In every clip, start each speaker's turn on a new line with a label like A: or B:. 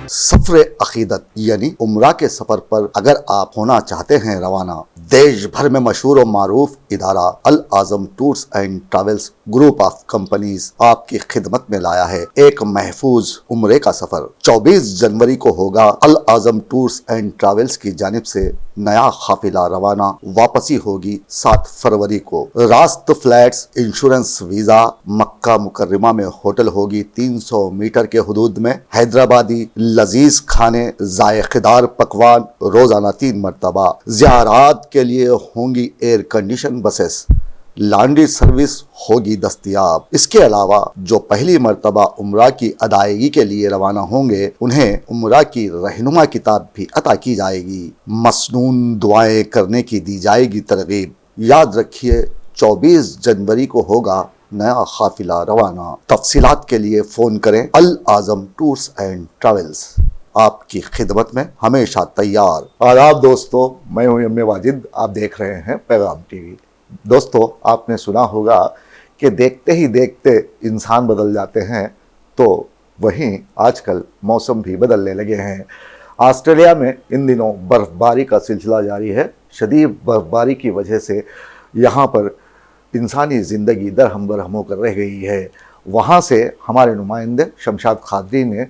A: सफर अकीदत यानी उम्रा के सफर पर अगर आप होना चाहते हैं रवाना, देश भर में मशहूर और मारूफ इदारा Al Azam tours and travels group of companies आपकी खिदमत में लाया है एक महफूज उम्रे का सफर। 24 जनवरी को होगा अल आज़म टूर्स एंड ट्रैवल्स की जानिब से नया काफिला रवाना। वापसी होगी 7 फरवरी को। रास्त फ्लैट्स, इंश्योरेंस, वीजा, मक्का मुकर्रमा में होटल होगी 300 मीटर के हदूद में। हैदराबादी लजीज खाने, जायकेदार पकवान रोजाना 3 मरतबा। ज़ियारात के लिए होंगी air condition buses. Laundry service होगी दस्तयाब। इसके अलावा जो पहली मर्तबा उम्रा की अदायगी के लिए रवाना होंगे उन्हें उम्रा की रहनुमा किताब भी अता की जाएगी। मसनून दुआएं करने की दी जाएगी तरगीब। याद रखिए 24 जनवरी को होगा नया काफिला रवाना। तफसीलात के लिए फ़ोन करें अल आज़म टूर्स एंड ट्रैवल्स, आपकी खिदमत में हमेशा तैयार। आदाब दोस्तों, मैं हूं एम ए वाजिद, आप देख रहे हैं पैगाम टीवी। दोस्तों, आपने सुना होगा कि देखते ही देखते इंसान बदल जाते हैं, तो वहीं आजकल मौसम भी बदलने लगे हैं। ऑस्ट्रेलिया में इन दिनों बर्फ़बारी का सिलसिला जारी है। शदीद बर्फ़बारी की वजह से यहाँ पर इंसानी ज़िंदगी दरहम बरहम होकर रह गई है। वहाँ से हमारे नुमाइंदे शमशाद खादरी ने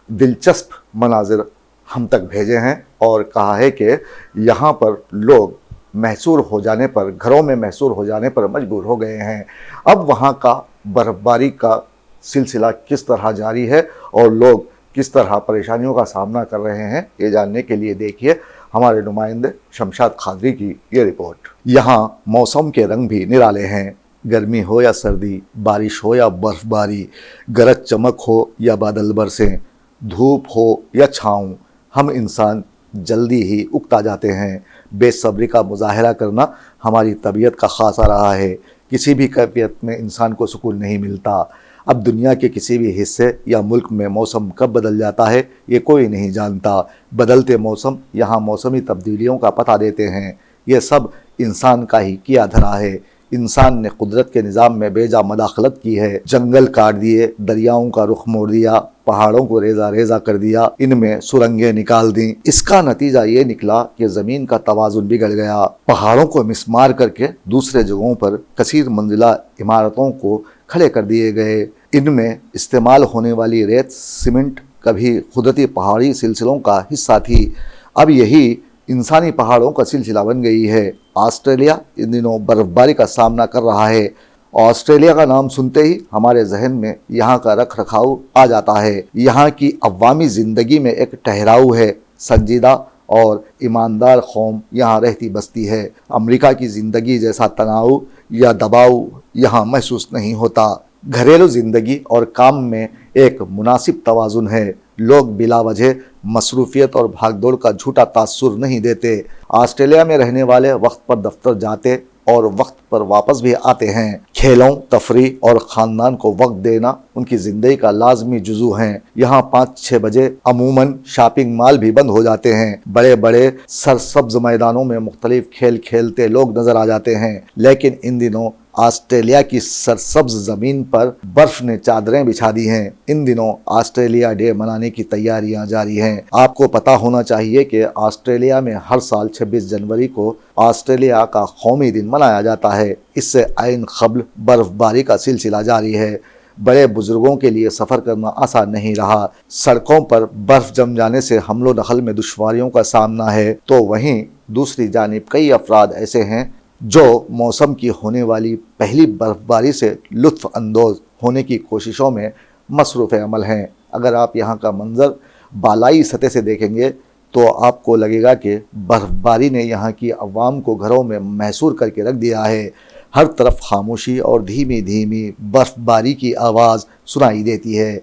A: दिलचस्प मनाजिर हम तक भेजे हैं और कहा है कि यहाँ पर लोग महसूर हो जाने पर, घरों में महसूर हो जाने पर मजबूर हो गए हैं। अब वहाँ का बर्फ़बारी का सिलसिला किस तरह जारी है और लोग किस तरह परेशानियों का सामना कर रहे हैं, ये जानने के लिए देखिए हमारे नुमाइंदे शमशाद खादरी की ये रिपोर्ट। यहाँ मौसम के रंग भी निराले हैं। गर्मी हो या सर्दी, बारिश हो या बर्फ़बारी, गरज चमक हो या बादल बरसें, धूप हो या छाँव, हम इंसान जल्दी ही उकता जाते हैं। बेसब्री का मुजाहरा करना हमारी तबीयत का खासा रहा है। किसी भी कैफियत में इंसान को सुकून नहीं मिलता। अब दुनिया के किसी भी हिस्से या मुल्क में मौसम कब बदल जाता है ये कोई नहीं जानता। बदलते मौसम यहाँ मौसमी तब्दीलियों का पता देते हैं। ये सब इंसान का ही किया धरा है। इंसान ने कुदरत के निज़ाम में बेजा मदाखलत की है। जंगल काट दिए, दरियाओं का रुख मोड़ दिया, पहाड़ों को रेजा रेजा कर दिया, इनमें सुरंगें निकाल दी। इसका नतीजा ये निकला कि ज़मीन का तवाज़ुन बिगड़ गया। पहाड़ों को मिसमार करके दूसरे जगहों पर कसीर मंजिला इमारतों को खड़े कर दिए गए। इनमें इस्तेमाल होने वाली रेत, सीमेंट कभी कुदरती पहाड़ी सिलसिलों का हिस्सा थी, अब यही इंसानी पहाड़ों का सिलसिला बन गई है। ऑस्ट्रेलिया इन दिनों बर्फ़बारी का सामना कर रहा है। ऑस्ट्रेलिया का नाम सुनते ही हमारे जहन में यहाँ का रख रखाव आ जाता है। यहाँ की अवामी ज़िंदगी में एक ठहराव है। संजीदा और ईमानदार कौम यहाँ रहती बसती है। अमेरिका की ज़िंदगी जैसा तनाव या दबाव यहाँ महसूस नहीं होता। घरेलू ज़िंदगी और काम में एक मुनासिब तवाज़ुन है। लोग बिला वजह मसरूफियत और भागदौड़ का झूठा तासुर नहीं देते। ऑस्ट्रेलिया में रहने वाले वक्त पर दफ्तर जाते और वक्त पर वापस भी आते हैं। खेलों, तफरीह और ख़ानदान को वक्त देना उनकी ज़िंदगी का लाजमी जुज़ू हैं। यहाँ 5-6 बजे अमूमन शॉपिंग मॉल भी बंद हो जाते हैं। बड़े बड़े सरसब्ज मैदानों में मुख्तलिफ खेल खेलते लोग नज़र आ जाते हैं। लेकिन इन दिनों ऑस्ट्रेलिया की सरसब्ज ज़मीन पर बर्फ़ ने चादरें बिछा दी हैं। इन दिनों ऑस्ट्रेलिया डे मनाने की तैयारियां जारी हैं। आपको पता होना चाहिए कि ऑस्ट्रेलिया में हर साल 26 जनवरी को ऑस्ट्रेलिया का कौमी दिन मनाया जाता है। इससे आइन क़ब्ल बर्फ़बारी का सिलसिला जारी है। बड़े बुजुर्गों के लिए सफ़र करना आसान नहीं रहा। सड़कों पर बर्फ़ जम जाने से हमलो दखल में दुश्वारियों का सामना है, तो वहीं दूसरी जानिब कई अफराद ऐसे हैं जो मौसम की होने वाली पहली बर्फ़बारी से लुत्फ़ अंदोज़ होने की कोशिशों में मसरूफ़ अमल हैं। अगर आप यहाँ का मंज़र बालाई सतह से देखेंगे तो आपको लगेगा कि बर्फ़बारी ने यहाँ की अवाम को घरों में महसूर करके रख दिया है। हर तरफ खामोशी और धीमी धीमी बर्फ़बारी की आवाज़ सुनाई देती है।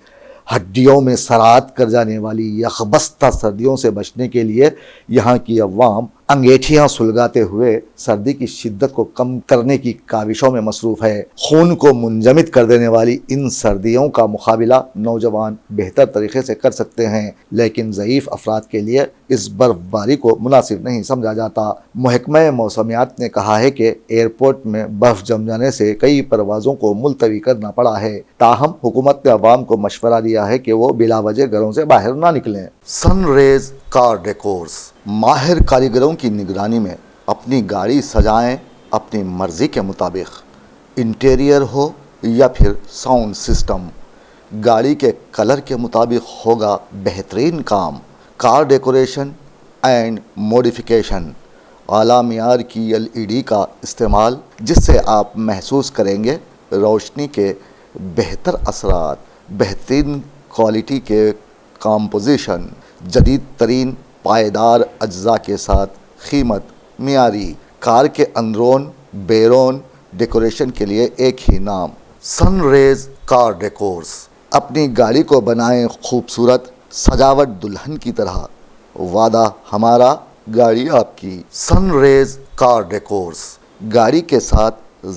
A: हड्डियों में सराहत कर जाने वाली यखबस्ता सर्दियों से बचने के लिए यहाँ की अवाम अंगेठियां सुलगाते हुए सर्दी की शिद्दत को कम करने की काविशों में मसरूफ है। खून को मुंजमद कर देने वाली इन सर्दियों का मुकाबला नौजवान बेहतर तरीके से कर सकते हैं, लेकिन ज़ईफ़ अफराद के लिए इस बर्फबारी को मुनासिब नहीं समझा जाता। महकमा मौसमियात ने कहा है कि एयरपोर्ट में बर्फ जम जाने से कई परवाज़ों को मुलतवी करना पड़ा है। ताहम हुकूमत ने अवाम को मशवरा दिया है कि वो बिला वजह घरों से बाहर ना निकलें। सनरेज कार डेकोर्स, माहिर कारीगरों की निगरानी में अपनी गाड़ी सजाएं अपनी मर्जी के मुताबिक। इंटीरियर हो या फिर साउंड सिस्टम, गाड़ी के कलर के मुताबिक होगा बेहतरीन काम। कार डेकोरेशन एंड मॉडिफिकेशन, आला मियार की LED का इस्तेमाल, जिससे आप महसूस करेंगे रोशनी के बेहतर असरात, बेहतरीन क्वालिटी के कॉम्पोजिशन, जदीद तरीन पायदार अज्जा के साथ कीमत मियारी। कार के अंदरून बैरून डेकोरेशन के लिए एक ही नाम, सनरेज कार डेकोर्स। अपनी गाड़ी को बनाएं खूबसूरत, सजावट दुल्हन की तरह, वादा हमारा गाड़ी आपकी। सनरेज कार डेकोर्स, गाड़ी के साथ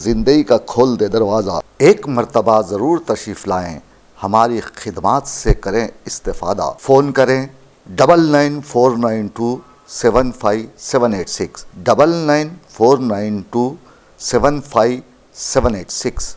A: जिंदगी का खोल दे दरवाज़ा। एक मर्तबा ज़रूर तशरीफ़ लाएं, हमारी खिदमात से करें इस्तिफ़ादा। फ़ोन करें 9949275786 9949275786।